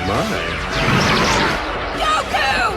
my. Goku!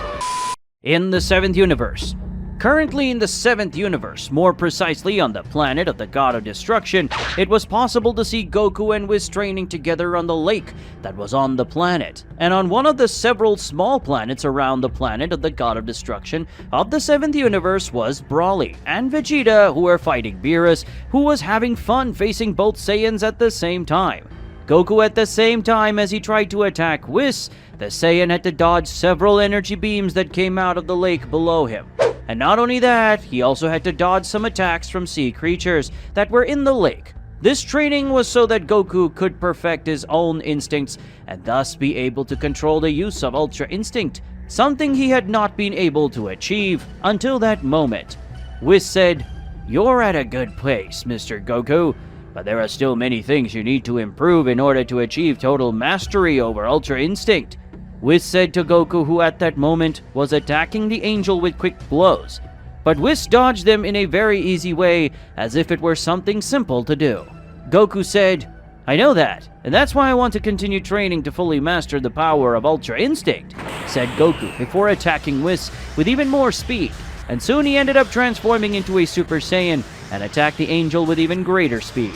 Goku! In the 7th universe. Currently in the 7th universe, more precisely on the planet of the God of Destruction, it was possible to see Goku and Whis training together on the lake that was on the planet. And on one of the several small planets around the planet of the God of Destruction of the 7th universe was Broly and Vegeta, who were fighting Beerus, who was having fun facing both Saiyans at the same time. Goku, at the same time as he tried to attack Whis, the Saiyan had to dodge several energy beams that came out of the lake below him. And not only that, he also had to dodge some attacks from sea creatures that were in the lake. This training was so that Goku could perfect his own instincts and thus be able to control the use of Ultra Instinct, something he had not been able to achieve until that moment. Whis said, "You're at a good place, Mr. Goku, but there are still many things you need to improve in order to achieve total mastery over Ultra Instinct." Whis said to Goku, who at that moment was attacking the angel with quick blows. But Whis dodged them in a very easy way, as if it were something simple to do. Goku said, "I know that, and that's why I want to continue training to fully master the power of Ultra Instinct," said Goku before attacking Whis with even more speed. And soon he ended up transforming into a Super Saiyan and attacked the angel with even greater speed.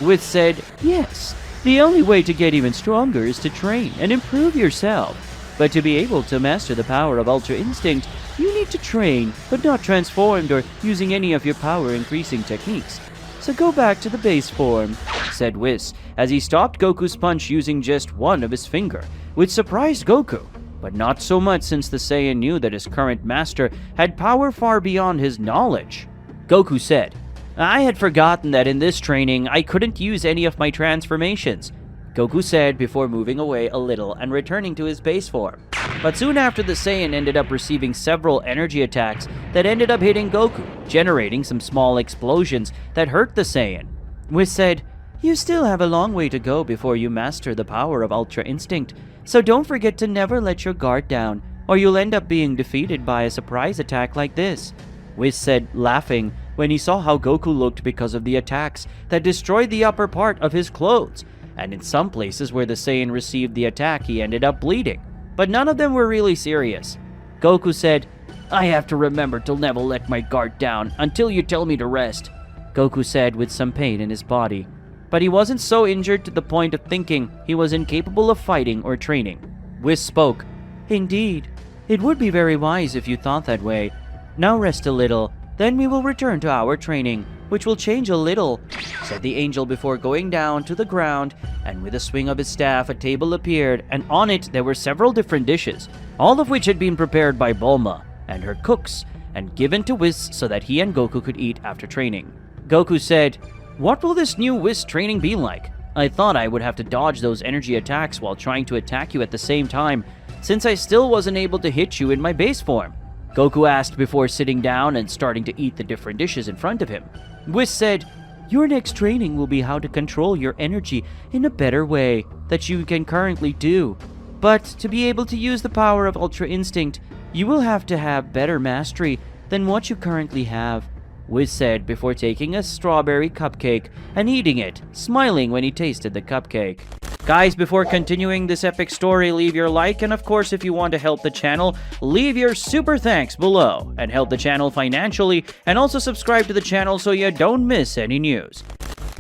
Whis said, "Yes, the only way to get even stronger is to train and improve yourself. But to be able to master the power of Ultra Instinct, you need to train, but not transformed or using any of your power-increasing techniques. So go back to the base form," said Whis, as he stopped Goku's punch using just one of his finger, which surprised Goku, but not so much since the Saiyan knew that his current master had power far beyond his knowledge. Goku said, "I had forgotten that in this training, I couldn't use any of my transformations," Goku said before moving away a little and returning to his base form. But soon after, the Saiyan ended up receiving several energy attacks that ended up hitting Goku, generating some small explosions that hurt the Saiyan. Whis said, "You still have a long way to go before you master the power of Ultra Instinct, so don't forget to never let your guard down, or you'll end up being defeated by a surprise attack like this," Whis said, laughing when he saw how Goku looked because of the attacks that destroyed the upper part of his clothes. And in some places where the Saiyan received the attack, he ended up bleeding. But none of them were really serious. Goku said, "I have to remember to never let my guard down until you tell me to rest," Goku said with some pain in his body. But he wasn't so injured to the point of thinking he was incapable of fighting or training. Whis spoke, "Indeed, it would be very wise if you thought that way. Now rest a little, then we will return to our training, which will change a little," said the angel before going down to the ground, and with a swing of his staff a table appeared, and on it there were several different dishes, all of which had been prepared by Bulma and her cooks, and given to Whis so that he and Goku could eat after training. Goku said, "What will this new Whis training be like? I thought I would have to dodge those energy attacks while trying to attack you at the same time, since I still wasn't able to hit you in my base form," Goku asked before sitting down and starting to eat the different dishes in front of him. Whis said, "Your next training will be how to control your energy in a better way that you can currently do. But to be able to use the power of Ultra Instinct, you will have to have better mastery than what you currently have," Whis said before taking a strawberry cupcake and eating it, smiling when he tasted the cupcake. Guys, before continuing this epic story, leave your like, and of course, if you want to help the channel, leave your super thanks below and help the channel financially, and also subscribe to the channel so you don't miss any news.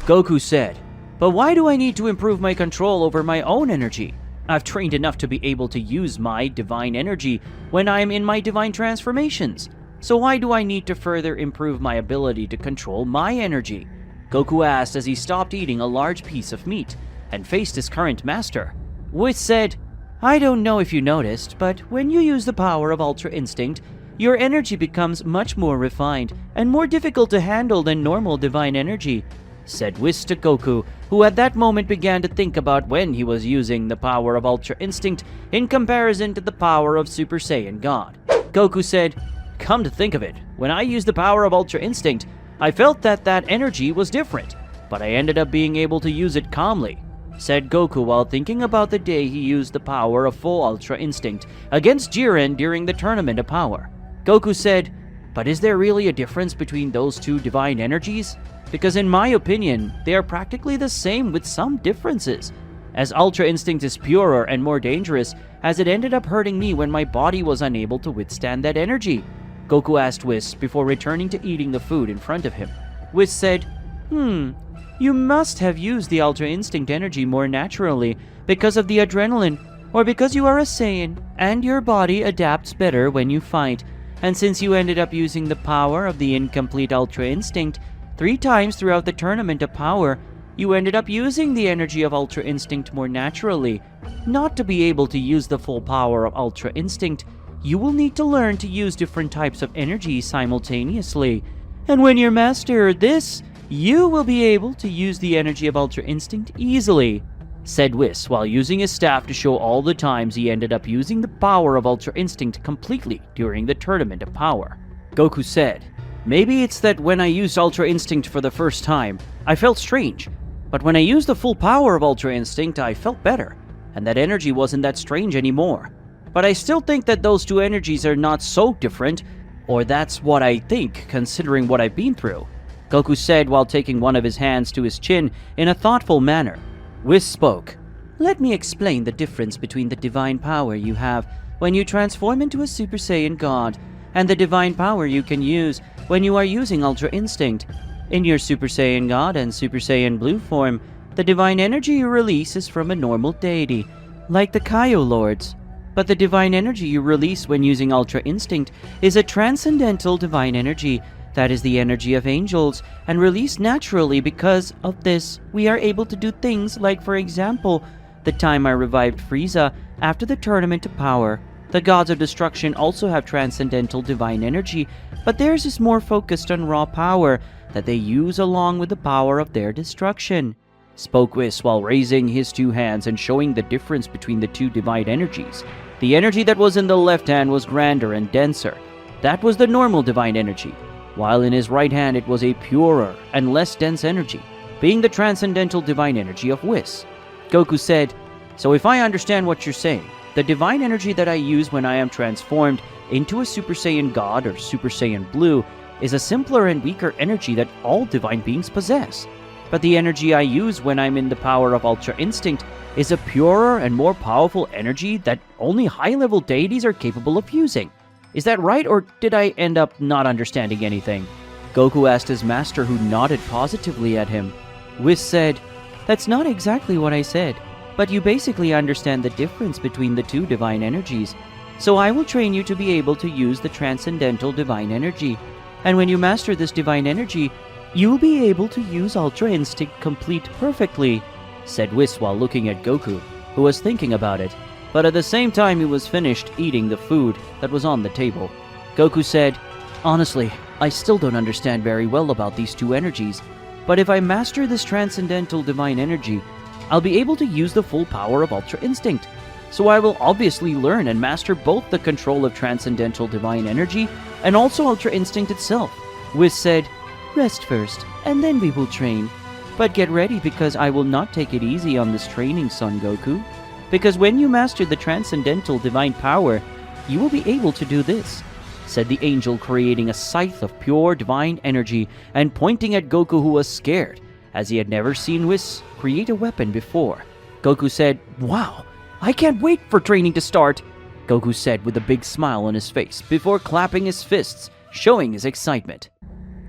Goku said, "But why do I need to improve my control over my own energy? I've trained enough to be able to use my divine energy when I'm in my divine transformations. So why do I need to further improve my ability to control my energy?" Goku asked as he stopped eating a large piece of meat and faced his current master. Whis said, "I don't know if you noticed, but when you use the power of Ultra Instinct, your energy becomes much more refined and more difficult to handle than normal divine energy," said Whis to Goku, who at that moment began to think about when he was using the power of Ultra Instinct in comparison to the power of Super Saiyan God. Goku said, "Come to think of it, when I used the power of Ultra Instinct, I felt that energy was different, but I ended up being able to use it calmly," said Goku while thinking about the day he used the power of full Ultra Instinct against Jiren during the Tournament of Power. Goku said, "But is there really a difference between those two divine energies?" because in my opinion, they are practically the same with some differences. As Ultra Instinct is purer and more dangerous, as it ended up hurting me when my body was unable to withstand that energy. Goku asked Whis before returning to eating the food in front of him. Whis said, you must have used the Ultra Instinct energy more naturally because of the adrenaline, or because you are a Saiyan, and your body adapts better when you fight. And since you ended up using the power of the incomplete Ultra Instinct 3 times throughout the Tournament of Power, you ended up using the energy of Ultra Instinct more naturally. Not to be able to use the full power of Ultra Instinct, you will need to learn to use different types of energy simultaneously. And when you master this, you will be able to use the energy of Ultra Instinct easily, said Whis while using his staff to show all the times he ended up using the power of Ultra Instinct completely during the Tournament of Power. Goku said, maybe it's that when I used Ultra Instinct for the first time, I felt strange. But when I used the full power of Ultra Instinct, I felt better, and that energy wasn't that strange anymore. But I still think that those two energies are not so different, or that's what I think, considering what I've been through, Goku said while taking one of his hands to his chin in a thoughtful manner. Whis spoke. Let me explain the difference between the divine power you have when you transform into a Super Saiyan God, and the divine power you can use when you are using Ultra Instinct. In your Super Saiyan God and Super Saiyan Blue form, the divine energy you release is from a normal deity, like the Kaio Lords. But the divine energy you release when using Ultra Instinct is a transcendental divine energy that is the energy of angels, and released naturally. Because of this, we are able to do things like, for example, the time I revived Frieza after the Tournament of Power. The gods of destruction also have transcendental divine energy, but theirs is more focused on raw power that they use along with the power of their destruction, spoke Whis while raising his 2 hands and showing the difference between the 2 divine energies. The energy that was in the left hand was grander and denser. That was the normal divine energy, while in his right hand it was a purer and less dense energy, being the transcendental divine energy of Whis. Goku said, so if I understand what you're saying, the divine energy that I use when I am transformed into a Super Saiyan God or Super Saiyan Blue is a simpler and weaker energy that all divine beings possess. But the energy I use when I'm in the power of Ultra Instinct is a purer and more powerful energy that only high-level deities are capable of using. Is that right, or did I end up not understanding anything? Goku asked his master, who nodded positively at him. Whis said, that's not exactly what I said, but you basically understand the difference between the 2 divine energies. So I will train you to be able to use the transcendental divine energy. And when you master this divine energy, you will be able to use Ultra Instinct complete perfectly, said Whis while looking at Goku, who was thinking about it. But at the same time he was finished eating the food that was on the table. Goku said, honestly, I still don't understand very well about these 2 energies, but if I master this transcendental divine energy, I'll be able to use the full power of Ultra Instinct. So I will obviously learn and master both the control of transcendental divine energy and also Ultra Instinct itself. Whis said, rest first, and then we will train. But get ready, because I will not take it easy on this training, Son Goku. Because when you master the transcendental divine power, you will be able to do this, said the angel, creating a scythe of pure divine energy and pointing at Goku, who was scared, as he had never seen Whis create a weapon before. Goku said, wow, I can't wait for training to start, Goku said with a big smile on his face before clapping his fists, showing his excitement.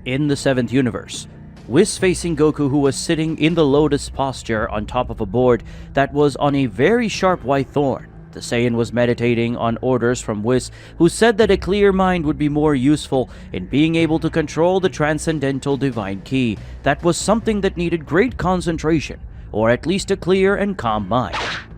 In the 7th universe, Whis facing Goku, who was sitting in the lotus posture on top of a board that was on a very sharp white thorn. The Saiyan was meditating on orders from Whis, who said that a clear mind would be more useful in being able to control the transcendental divine ki. That was something that needed great concentration, or at least a clear and calm mind.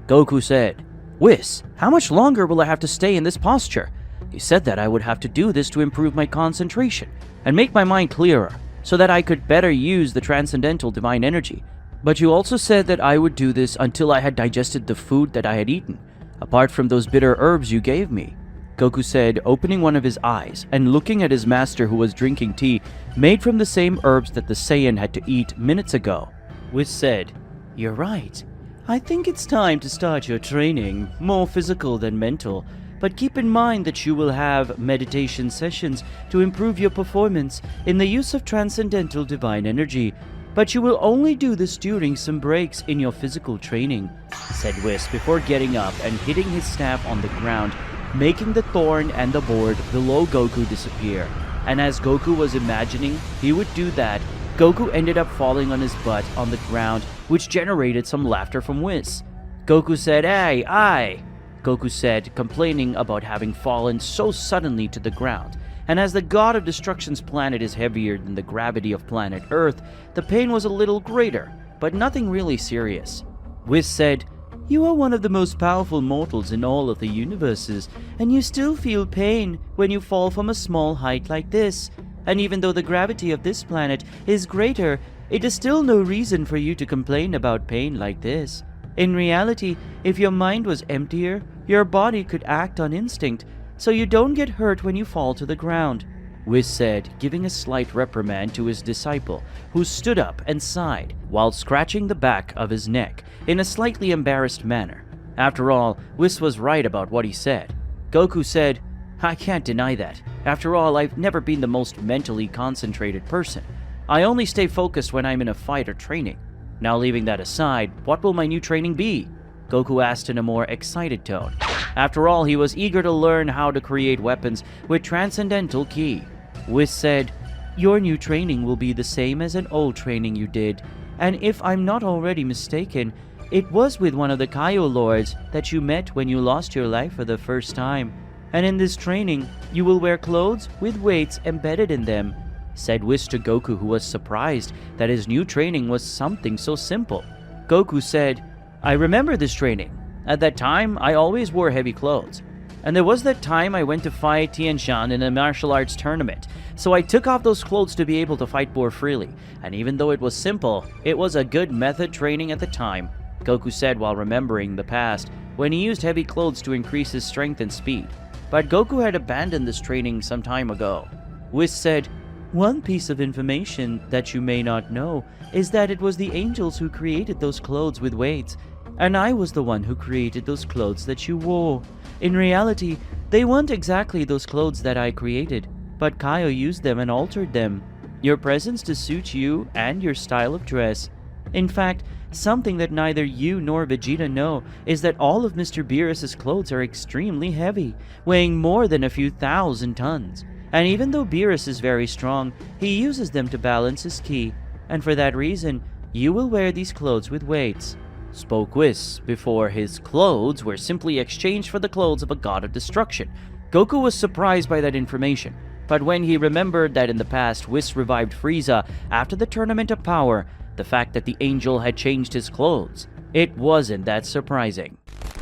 Goku said, Whis, how much longer will I have to stay in this posture? You said that I would have to do this to improve my concentration and make my mind clearer, so that I could better use the transcendental divine energy. But you also said that I would do this until I had digested the food that I had eaten, apart from those bitter herbs you gave me, Goku said, opening one of his eyes and looking at his master, who was drinking tea made from the same herbs that the Saiyan had to eat minutes ago. Whis said, you're right. I think it's time to start your training, more physical than mental, but keep in mind that you will have meditation sessions to improve your performance in the use of transcendental divine energy. But you will only do this during some breaks in your physical training, said Whis before getting up and hitting his staff on the ground, making the thorn and the board below Goku disappear. And as Goku was imagining he would do that, Goku ended up falling on his butt on the ground, which generated some laughter from Whis. Goku said, "Hey, aye," Goku said, complaining about having fallen so suddenly to the ground. And as the god of destruction's planet is heavier than the gravity of planet Earth, the pain was a little greater, but nothing really serious. Whis said, "You are one of the most powerful mortals in all of the universes, and you still feel pain when you fall from a small height like this. And even though the gravity of this planet is greater, it is still no reason for you to complain about pain like this. In reality, if your mind was emptier, your body could act on instinct, so you don't get hurt when you fall to the ground," Whis said, giving a slight reprimand to his disciple, who stood up and sighed while scratching the back of his neck in a slightly embarrassed manner. After all, Whis was right about what he said. Goku said, "I can't deny that. After all, I've never been the most mentally concentrated person. I only stay focused when I'm in a fight or training. Now leaving that aside, what will my new training be?" Goku asked in a more excited tone. After all, he was eager to learn how to create weapons with transcendental ki. Whis said, "Your new training will be the same as an old training you did, and if I'm not already mistaken, it was with one of the Kaio Lords that you met when you lost your life for the first time. And in this training, you will wear clothes with weights embedded in them," said Whis to Goku, who was surprised that his new training was something so simple. Goku said, "I remember this training. At that time, I always wore heavy clothes. And there was that time I went to fight Tianshan in a martial arts tournament, so I took off those clothes to be able to fight more freely. And even though it was simple, it was a good method training at the time," Goku said while remembering the past, when he used heavy clothes to increase his strength and speed. But Goku had abandoned this training some time ago. Whis said, "One piece of information that you may not know is that it was the angels who created those clothes with weights, and I was the one who created those clothes that you wore. In reality, they weren't exactly those clothes that I created, but Kaio used them and altered them. Your presence to suit you and your style of dress. In fact, something that neither you nor Vegeta know is that all of Mr. Beerus's clothes are extremely heavy, weighing more than a few thousand tons. And even though Beerus is very strong, he uses them to balance his ki, and for that reason, you will wear these clothes with weights," spoke Whis, before his clothes were simply exchanged for the clothes of a god of destruction. Goku was surprised by that information, but when he remembered that in the past Whis revived Frieza after the Tournament of Power, the fact that the angel had changed his clothes, it wasn't that surprising.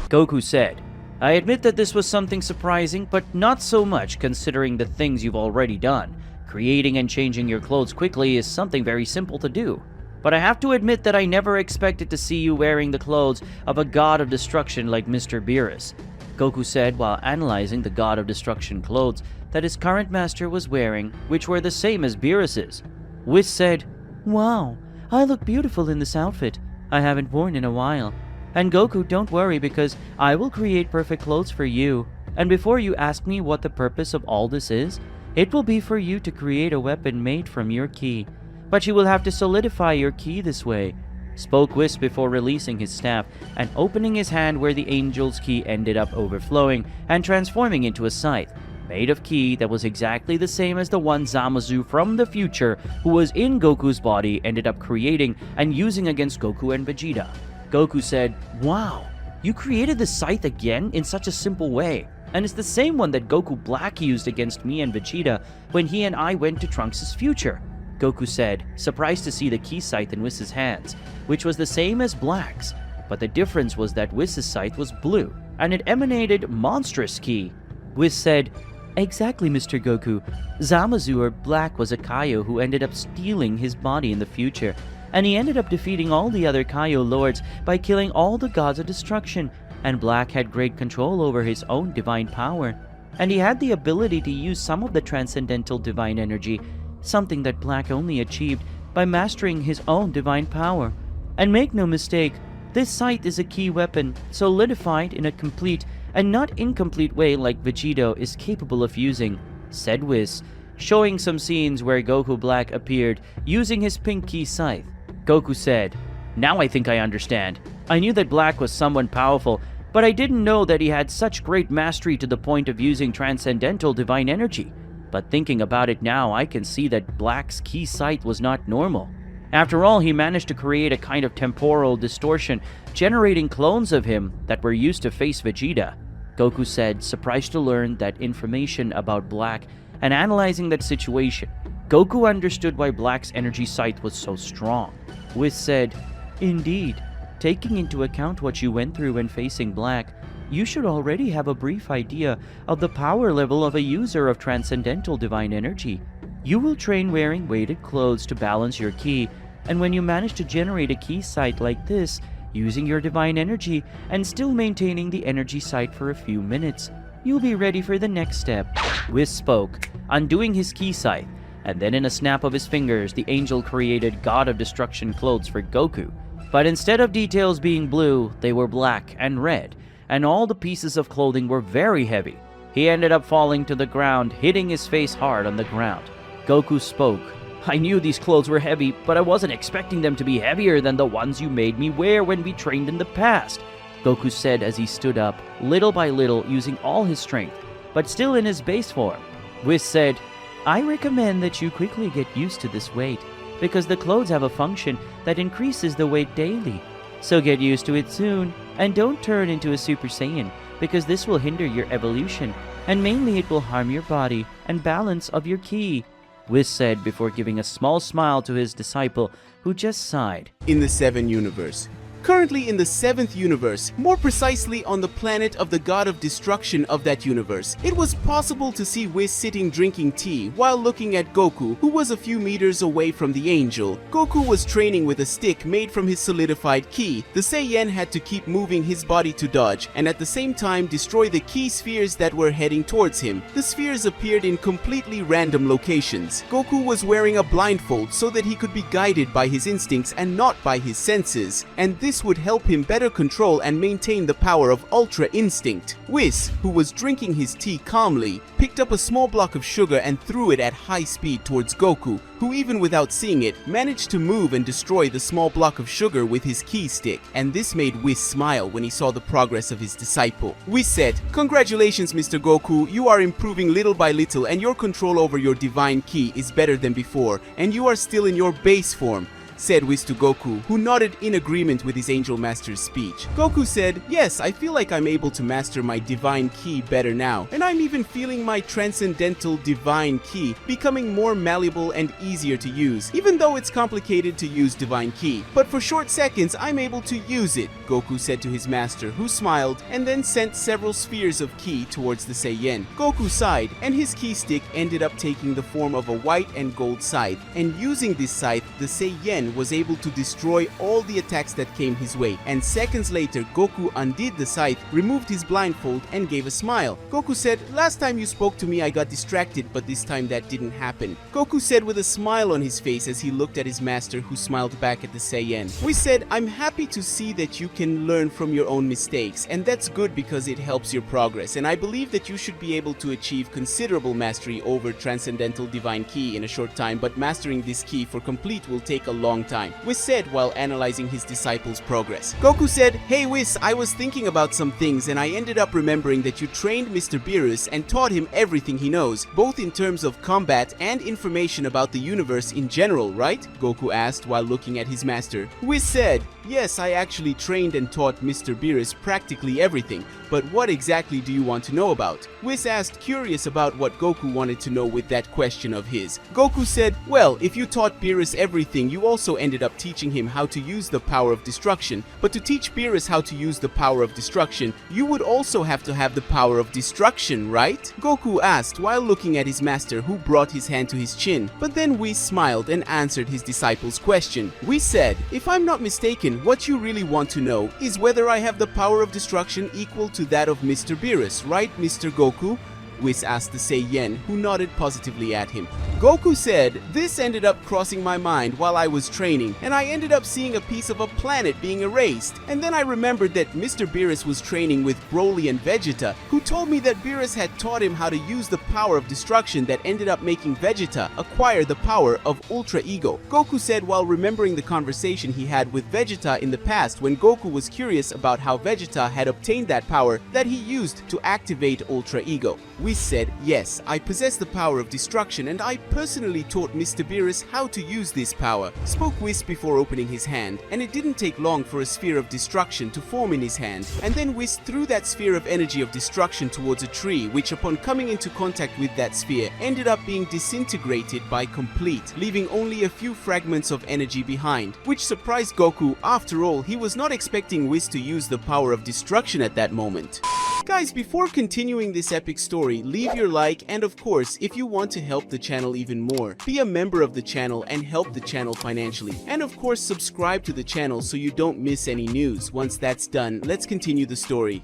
Goku said, "I admit that this was something surprising, but not so much considering the things you've already done. Creating and changing your clothes quickly is something very simple to do. But I have to admit that I never expected to see you wearing the clothes of a god of destruction like Mr. Beerus," Goku said while analyzing the god of destruction clothes that his current master was wearing, which were the same as Beerus's. Whis said, "Wow, I look beautiful in this outfit. I haven't worn in a while. And Goku, don't worry because I will create perfect clothes for you. And before you ask me what the purpose of all this is, it will be for you to create a weapon made from your ki. But you will have to solidify your ki this way," spoke Whis before releasing his staff and opening his hand where the angel's ki ended up overflowing and transforming into a scythe, made of ki that was exactly the same as the one Zamasu from the future who was in Goku's body ended up creating and using against Goku and Vegeta. Goku said, "Wow, you created the scythe again in such a simple way. And it's the same one that Goku Black used against me and Vegeta when he and I went to Trunks' future," Goku said, surprised to see the ki scythe in Whis' hands, which was the same as Black's, but the difference was that Whis' scythe was blue, and it emanated monstrous ki. Whis said, "Exactly, Mr. Goku. Zamasu or Black was a Kaio who ended up stealing his body in the future, and he ended up defeating all the other Kaio lords by killing all the gods of destruction, and Black had great control over his own divine power, and he had the ability to use some of the transcendental divine energy, something that Black only achieved by mastering his own divine power. And make no mistake, this scythe is a key weapon, solidified in a complete and not incomplete way like Vegito is capable of using, said Whis, showing some scenes where Goku Black appeared using his pink ki scythe. Goku said, "Now I think I understand. I knew that Black was someone powerful, but I didn't know that he had such great mastery to the point of using transcendental divine energy. But thinking about it now, I can see that Black's ki scythe was not normal. After all, he managed to create a kind of temporal distortion, generating clones of him that were used to face Vegeta," Goku said, surprised to learn that information about Black, and analyzing that situation, Goku understood why Black's energy scythe was so strong. Whis said, "Indeed, taking into account what you went through when facing Black, you should already have a brief idea of the power level of a user of transcendental divine energy. You will train wearing weighted clothes to balance your ki, and when you manage to generate a ki scythe like this, using your divine energy and still maintaining the energy scythe for a few minutes, you'll be ready for the next step." Whis spoke, undoing his ki scythe, and then in a snap of his fingers, the angel created God of Destruction clothes for Goku. But instead of details being blue, they were black and red, and all the pieces of clothing were very heavy. He ended up falling to the ground, hitting his face hard on the ground. Goku spoke, "I knew these clothes were heavy, but I wasn't expecting them to be heavier than the ones you made me wear when we trained in the past," Goku said as he stood up, little by little using all his strength, but still in his base form. Whis said, "I recommend that you quickly get used to this weight, because the clothes have a function that increases the weight daily. So get used to it soon, and don't turn into a Super Saiyan, because this will hinder your evolution, and mainly it will harm your body and balance of your ki," Whis said before giving a small smile to his disciple, who just sighed. In the 7th universe. Currently in the 7th universe, more precisely on the planet of the god of destruction of that universe, it was possible to see Whis sitting drinking tea while looking at Goku, who was a few meters away from the angel. Goku was training with a stick made from his solidified ki. The Saiyan had to keep moving his body to dodge, and at the same time destroy the ki spheres that were heading towards him. The spheres appeared in completely random locations. Goku was wearing a blindfold so that he could be guided by his instincts and not by his senses, and this would help him better control and maintain the power of Ultra Instinct. Whis, who was drinking his tea calmly, picked up a small block of sugar and threw it at high speed towards Goku, who even without seeing it, managed to move and destroy the small block of sugar with his ki stick, and this made Whis smile when he saw the progress of his disciple. Whis said, "Congratulations, Mr. Goku, you are improving little by little and your control over your divine ki is better than before, and you are still in your base form," said Whis to Goku, who nodded in agreement with his Angel Master's speech. Goku said, "Yes, I feel like I'm able to master my divine ki better now, and I'm even feeling my transcendental divine ki becoming more malleable and easier to use, even though it's complicated to use divine ki. But for short seconds, I'm able to use it," Goku said to his master, who smiled and then sent several spheres of ki towards the Saiyan. Goku sighed, and his ki stick ended up taking the form of a white and gold scythe, and using this scythe, the Saiyan was able to destroy all the attacks that came his way, and seconds later Goku undid the scythe, removed his blindfold, and gave a smile. Goku said, "Last time you spoke to me I got distracted, but this time that didn't happen," Goku said with a smile on his face as he looked at his master, who smiled back at the Saiyan. We said, "I'm happy to see that you can learn from your own mistakes, and that's good because it helps your progress, and I believe that you should be able to achieve considerable mastery over Transcendental Divine Ki in a short time, but mastering this ki for complete will take a long time," Whis said while analyzing his disciple's progress. Goku said, "Hey Whis, I was thinking about some things and I ended up remembering that you trained Mr. Beerus and taught him everything he knows, both in terms of combat and information about the universe in general, right?" Goku asked while looking at his master. Whis said, "Yes, I actually trained and taught Mr. Beerus practically everything, but what exactly do you want to know about?" Whis asked, curious about what Goku wanted to know with that question of his. Goku said, "Well, if you taught Beerus everything, you also ended up teaching him how to use the power of destruction. But to teach Beerus how to use the power of destruction, you would also have to have the power of destruction, right?" Goku asked while looking at his master, who brought his hand to his chin. But then Whis smiled and answered his disciple's question. Whis said, "If I'm not mistaken, what you really want to know is whether I have the power of destruction equal to that of Mr. Beerus, right, Mr. Goku?" Whis asked the Saiyan, who nodded positively at him. Goku said, "This ended up crossing my mind while I was training, and I ended up seeing a piece of a planet being erased. And then I remembered that Mr. Beerus was training with Broly and Vegeta, who told me that Beerus had taught him how to use the power of destruction that ended up making Vegeta acquire the power of Ultra Ego." Goku said while remembering the conversation he had with Vegeta in the past when Goku was curious about how Vegeta had obtained that power that he used to activate Ultra Ego. Whis said, "Yes, I possess the power of destruction and I personally taught Mr. Beerus how to use this power," spoke Whis before opening his hand, and it didn't take long for a sphere of destruction to form in his hand, and then Whis threw that sphere of energy of destruction towards a tree, which upon coming into contact with that sphere ended up being disintegrated by complete, leaving only a few fragments of energy behind, which surprised Goku. After all, he was not expecting Whis to use the power of destruction at that moment. Guys, before continuing this epic story, leave your like, and of course, if you want to help the channel even more, be a member of the channel and help the channel financially. And of course, subscribe to the channel so you don't miss any news. Once that's done, let's continue the story.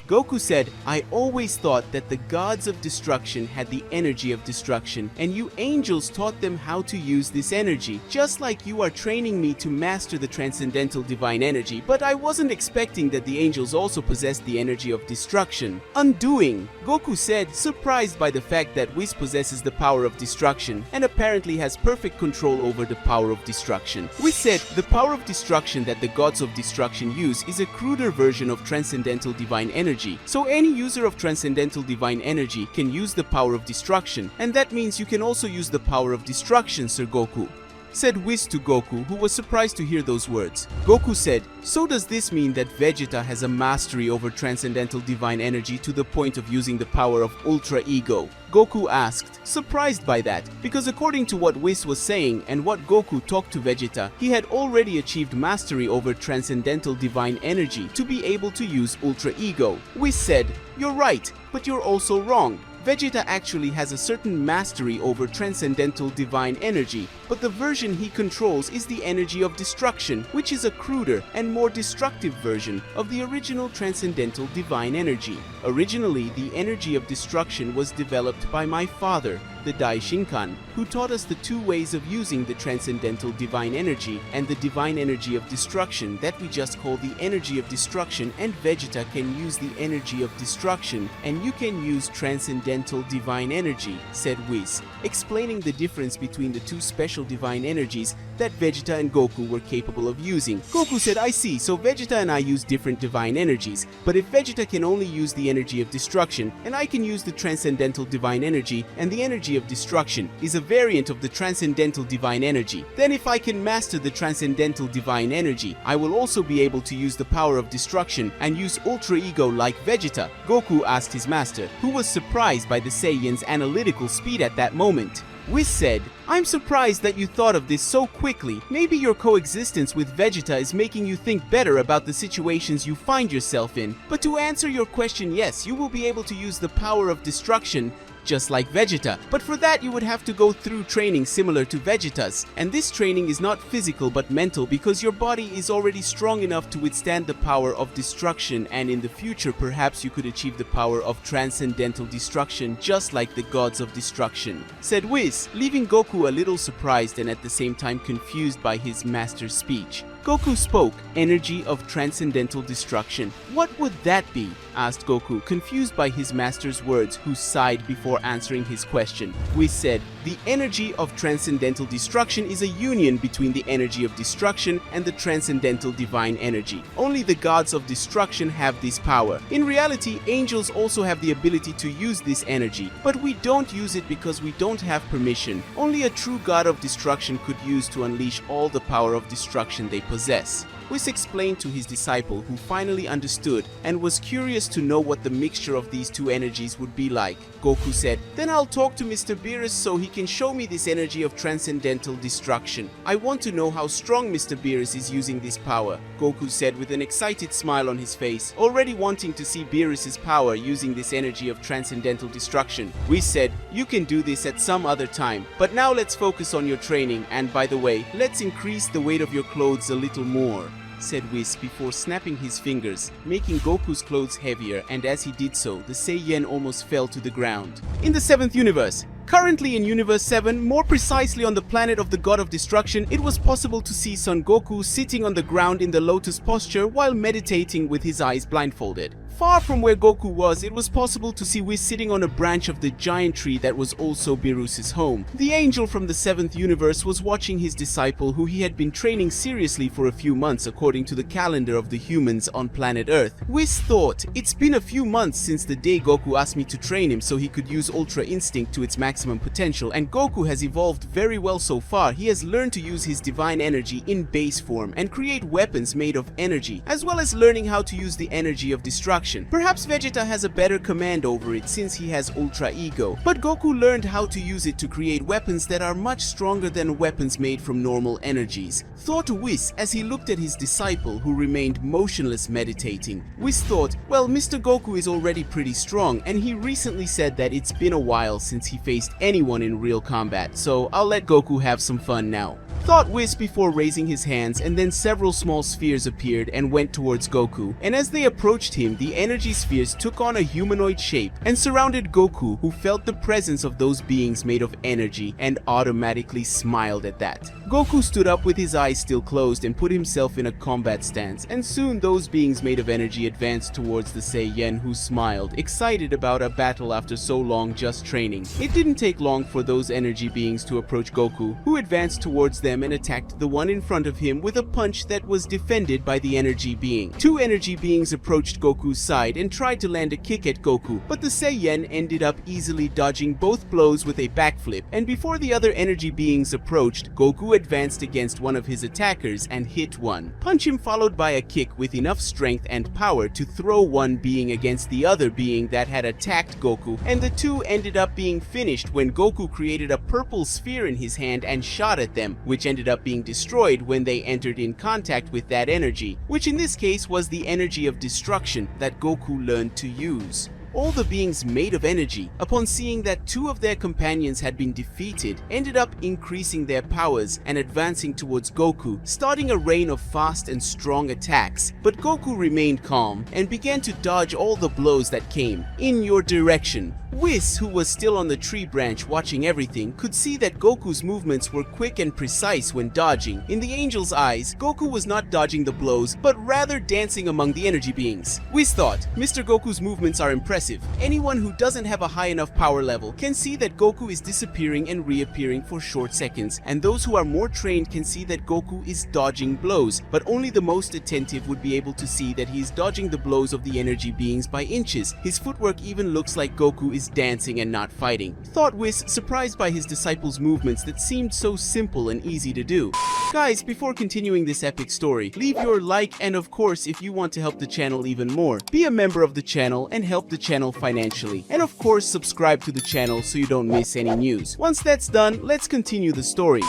Goku said, "I always thought that the gods of destruction had the energy of destruction, and you angels taught them how to use this energy, just like you are training me to master the transcendental divine energy, but I wasn't expecting that the angels also possessed the energy of destruction." Undoing, Goku said, surprised by the fact that Whis possesses the power of destruction and apparently has perfect control over the power of destruction. Whis said, "The power of destruction that the gods of destruction use is a cruder version of transcendental divine energy. So any user of transcendental divine energy can use the power of destruction, and that means you can also use the power of destruction, Sir Goku," said Whis to Goku, who was surprised to hear those words. Goku said, "So does this mean that Vegeta has a mastery over transcendental divine energy to the point of using the power of Ultra Ego?" Goku asked, surprised by that, because according to what Whis was saying and what Goku talked to Vegeta, he had already achieved mastery over transcendental divine energy to be able to use Ultra Ego. Whis said, "You're right, but you're also wrong. Vegeta actually has a certain mastery over transcendental divine energy, but the version he controls is the energy of destruction, which is a cruder and more destructive version of the original transcendental divine energy. Originally, the energy of destruction was developed by my father, the Daishinkan, who taught us the two ways of using the transcendental divine energy and the divine energy of destruction that we just call the energy of destruction, and Vegeta can use the energy of destruction and you can use transcendental divine energy," said Whis, explaining the difference between the two special divine energies that Vegeta and Goku were capable of using. Goku said, "I see, so Vegeta and I use different divine energies, but if Vegeta can only use the energy of destruction and I can use the transcendental divine energy, and the energy of destruction is a variant of the transcendental divine energy, then if I can master the transcendental divine energy, I will also be able to use the power of destruction and use Ultra Ego like Vegeta," Goku asked his master, who was surprised by the Saiyan's analytical speed at that moment. Whis said, "I'm surprised that you thought of this so quickly. Maybe your coexistence with Vegeta is making you think better about the situations you find yourself in. But to answer your question, yes, you will be able to use the power of destruction just like Vegeta, but for that you would have to go through training similar to Vegeta's, and this training is not physical but mental because your body is already strong enough to withstand the power of destruction, and in the future perhaps you could achieve the power of transcendental destruction just like the gods of destruction," said Whis, leaving Goku a little surprised and at the same time confused by his master's speech. Goku spoke, "Energy of transcendental destruction. What would that be?" asked Goku, confused by his master's words, who sighed before answering his question. Whis said, "The energy of transcendental destruction is a union between the energy of destruction and the transcendental divine energy. Only the gods of destruction have this power. In reality, angels also have the ability to use this energy, but we don't use it because we don't have permission. Only a true god of destruction could use to unleash all the power of destruction they possess." Whis explained to his disciple, who finally understood and was curious to know what the mixture of these two energies would be like. Goku said, "Then I'll talk to Mr. Beerus so he can show me this energy of transcendental destruction. I want to know how strong Mr. Beerus is using this power," Goku said with an excited smile on his face, already wanting to see Beerus's power using this energy of transcendental destruction. Whis said, "You can do this at some other time, but now let's focus on your training, and by the way, let's increase the weight of your clothes a little more," said Whis before snapping his fingers, making Goku's clothes heavier, and as he did so, the Saiyan almost fell to the ground. In the 7th universe, currently in Universe 7, more precisely on the planet of the God of Destruction, it was possible to see Son Goku sitting on the ground in the lotus posture while meditating with his eyes blindfolded. Far from where Goku was, it was possible to see Whis sitting on a branch of the giant tree that was also Beerus's home. The angel from the 7th universe was watching his disciple, who he had been training seriously for a few months according to the calendar of the humans on planet Earth. Whis thought, it's been a few months since the day Goku asked me to train him so he could use Ultra Instinct to its maximum potential, and Goku has evolved very well so far. He has learned to use his divine energy in base form and create weapons made of energy, as well as learning how to use the energy of destruction. Perhaps Vegeta has a better command over it since he has Ultra Ego, but Goku learned how to use it to create weapons that are much stronger than weapons made from normal energies. Thought Whis as he looked at his disciple, who remained motionless meditating. Whis thought, well, Mr. Goku is already pretty strong, and he recently said that it's been a while since he faced anyone in real combat, so I'll let Goku have some fun now. Thought Whis before raising his hands, and then several small spheres appeared and went towards Goku, and as they approached him, the energy spheres took on a humanoid shape and surrounded Goku, who felt the presence of those beings made of energy and automatically smiled at that. Goku stood up with his eyes still closed and put himself in a combat stance, and soon those beings made of energy advanced towards the Saiyan, who smiled, excited about a battle after so long just training. It didn't take long for those energy beings to approach Goku, who advanced towards them and attacked the one in front of him with a punch that was defended by the energy being. Two energy beings approached Goku's side and tried to land a kick at Goku, but the Saiyan ended up easily dodging both blows with a backflip, and before the other energy beings approached, Goku advanced against one of his attackers and hit one. Punch him followed by a kick with enough strength and power to throw one being against the other being that had attacked Goku, and the two ended up being finished when Goku created a purple sphere in his hand and shot at them, which ended up being destroyed when they entered in contact with that energy, which in this case was the energy of destruction that Goku learned to use. All the beings made of energy, upon seeing that two of their companions had been defeated, ended up increasing their powers and advancing towards Goku, starting a rain of fast and strong attacks. But Goku remained calm and began to dodge all the blows that came in your direction. Whis, who was still on the tree branch watching everything, could see that Goku's movements were quick and precise when dodging. In the angel's eyes, Goku was not dodging the blows, but rather dancing among the energy beings. Whis thought, Mr. Goku's movements are impressive. Anyone who doesn't have a high enough power level can see that Goku is disappearing and reappearing for short seconds, and those who are more trained can see that Goku is dodging blows, but only the most attentive would be able to see that he is dodging the blows of the energy beings by inches. His footwork even looks like Goku is dancing and not fighting. Thought Whis, surprised by his disciple's movements that seemed so simple and easy to do. Guys, before continuing this epic story, leave your like, and of course, if you want to help the channel even more, be a member of the channel and help the channel financially. And of course, subscribe to the channel so you don't miss any news. Once that's done, let's continue the story.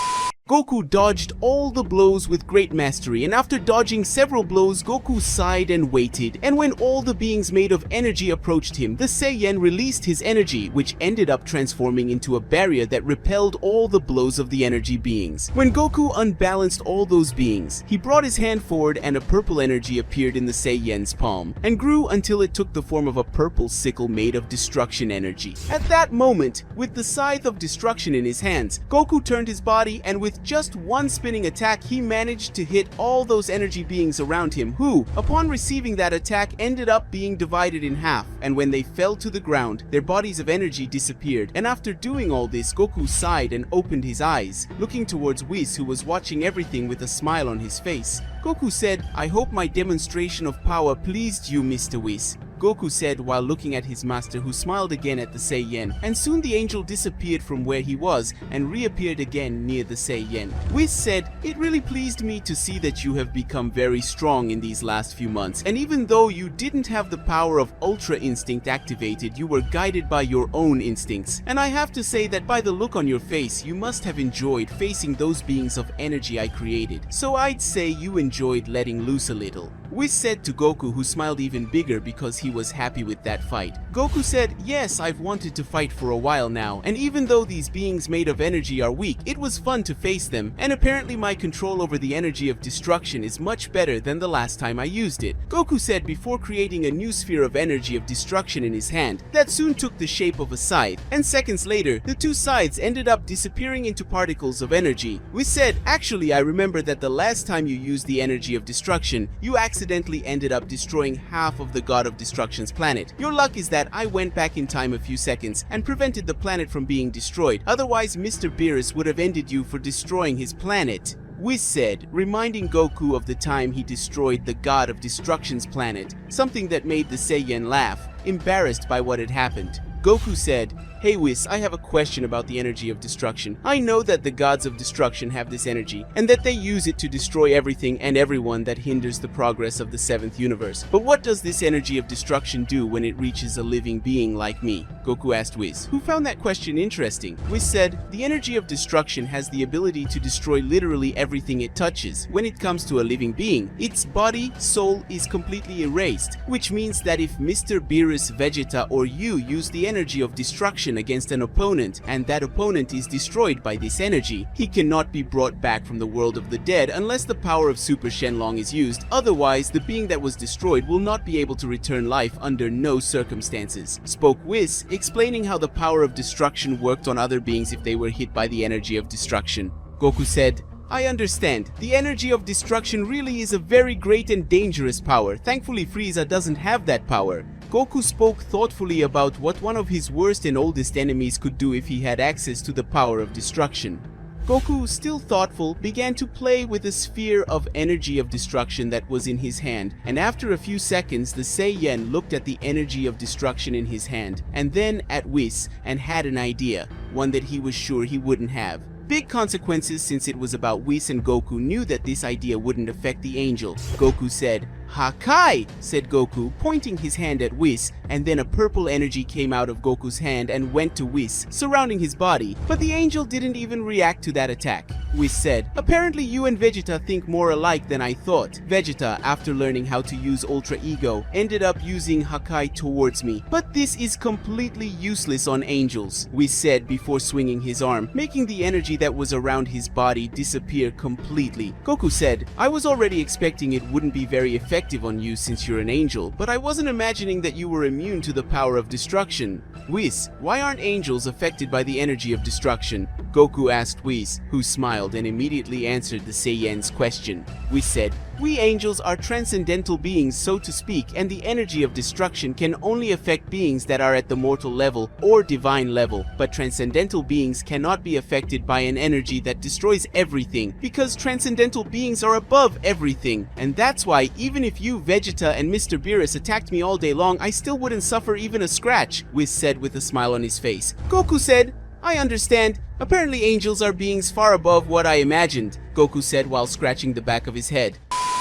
Goku dodged all the blows with great mastery, and after dodging several blows, Goku sighed and waited, and when all the beings made of energy approached him, the Saiyan released his energy, which ended up transforming into a barrier that repelled all the blows of the energy beings. When Goku unbalanced all those beings, he brought his hand forward and a purple energy appeared in the Saiyan's palm, and grew until it took the form of a purple sickle made of destruction energy. At that moment, with the scythe of destruction in his hands, Goku turned his body, and with just one spinning attack, he managed to hit all those energy beings around him, who, upon receiving that attack, ended up being divided in half, and when they fell to the ground, their bodies of energy disappeared. And after doing all this, Goku sighed and opened his eyes, looking towards Whis, who was watching everything with a smile on his face. Goku said, "I hope my demonstration of power pleased you, Mr. Whis," Goku said while looking at his master, who smiled again at the Saiyan, and soon the angel disappeared from where he was and reappeared again near the Saiyan. Whis said, "It really pleased me to see that you have become very strong in these last few months, and even though you didn't have the power of Ultra Instinct activated, you were guided by your own instincts. And I have to say that by the look on your face, you must have enjoyed facing those beings of energy I created. So I'd say you enjoyed letting loose a little." Whis said to Goku, who smiled even bigger because he was happy with that fight. Goku said, "Yes, I've wanted to fight for a while now, and even though these beings made of energy are weak, it was fun to face them, and apparently my control over the energy of destruction is much better than the last time I used it," Goku said before creating a new sphere of energy of destruction in his hand that soon took the shape of a scythe, and seconds later, the two sides ended up disappearing into particles of energy. We said, "Actually, I remember that the last time you used the energy of destruction, you accidentally ended up destroying half of the God of Destruction's planet. Your luck is that I went back in time a few seconds and prevented the planet from being destroyed. Otherwise, Mr. Beerus would have ended you for destroying his planet," Whis said, reminding Goku of the time he destroyed the God of Destruction's planet, something that made the Saiyan laugh, embarrassed by what had happened. Goku said, "Hey Whis, I have a question about the energy of destruction. I know that the gods of destruction have this energy, and that they use it to destroy everything and everyone that hinders the progress of the 7th universe. But what does this energy of destruction do when it reaches a living being like me?" Goku asked Whis, who found that question interesting. Whis said, "The energy of destruction has the ability to destroy literally everything it touches. When it comes to a living being, its body, soul is completely erased, which means that if Mr. Beerus, Vegeta, or you use the energy of destruction against an opponent, and that opponent is destroyed by this energy, he cannot be brought back from the world of the dead unless the power of Super Shenlong is used. Otherwise, the being that was destroyed will not be able to return life under no circumstances," spoke Whis, explaining how the power of destruction worked on other beings if they were hit by the energy of destruction. Goku said, "I understand. The energy of destruction really is a very great and dangerous power. Thankfully, Frieza doesn't have that power." Goku spoke thoughtfully about what one of his worst and oldest enemies could do if he had access to the power of destruction. Goku, still thoughtful, began to play with a sphere of energy of destruction that was in his hand, and after a few seconds the Saiyan looked at the energy of destruction in his hand, and then at Whis, and had an idea, one that he was sure he wouldn't have. Big consequences, since it was about Whis, and Goku knew that this idea wouldn't affect the angel. Goku said, "Hakai!" said Goku, pointing his hand at Whis, and then a purple energy came out of Goku's hand and went to Whis, surrounding his body, but the angel didn't even react to that attack. Whis said, "Apparently you and Vegeta think more alike than I thought. Vegeta, after learning how to use Ultra Ego, ended up using Hakai towards me, but this is completely useless on angels," Whis said before swinging his arm, making the energy that was around his body disappear completely. Goku said, "I was already expecting it wouldn't be very effective on you since you're an angel, but I wasn't imagining that you were immune to the power of destruction." "Whis, why aren't angels affected by the energy of destruction?" Goku asked Whis, who smiled and immediately answered the Saiyan's question. Whis said, "We angels are transcendental beings, so to speak, and the energy of destruction can only affect beings that are at the mortal level or divine level, but transcendental beings cannot be affected by an energy that destroys everything, because transcendental beings are above everything, and that's why even if you, Vegeta, and Mr. Beerus attacked me all day long, I still wouldn't suffer even a scratch," Whis said with a smile on his face. Goku said, "I understand. Apparently angels are beings far above what I imagined," Goku said while scratching the back of his head.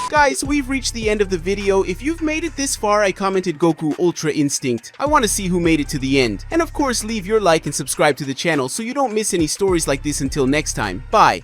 Guys, we've reached the end of the video. If you've made it this far, I commented Goku Ultra Instinct. I want to see who made it to the end. And of course, leave your like and subscribe to the channel so you don't miss any stories like this until next time. Bye!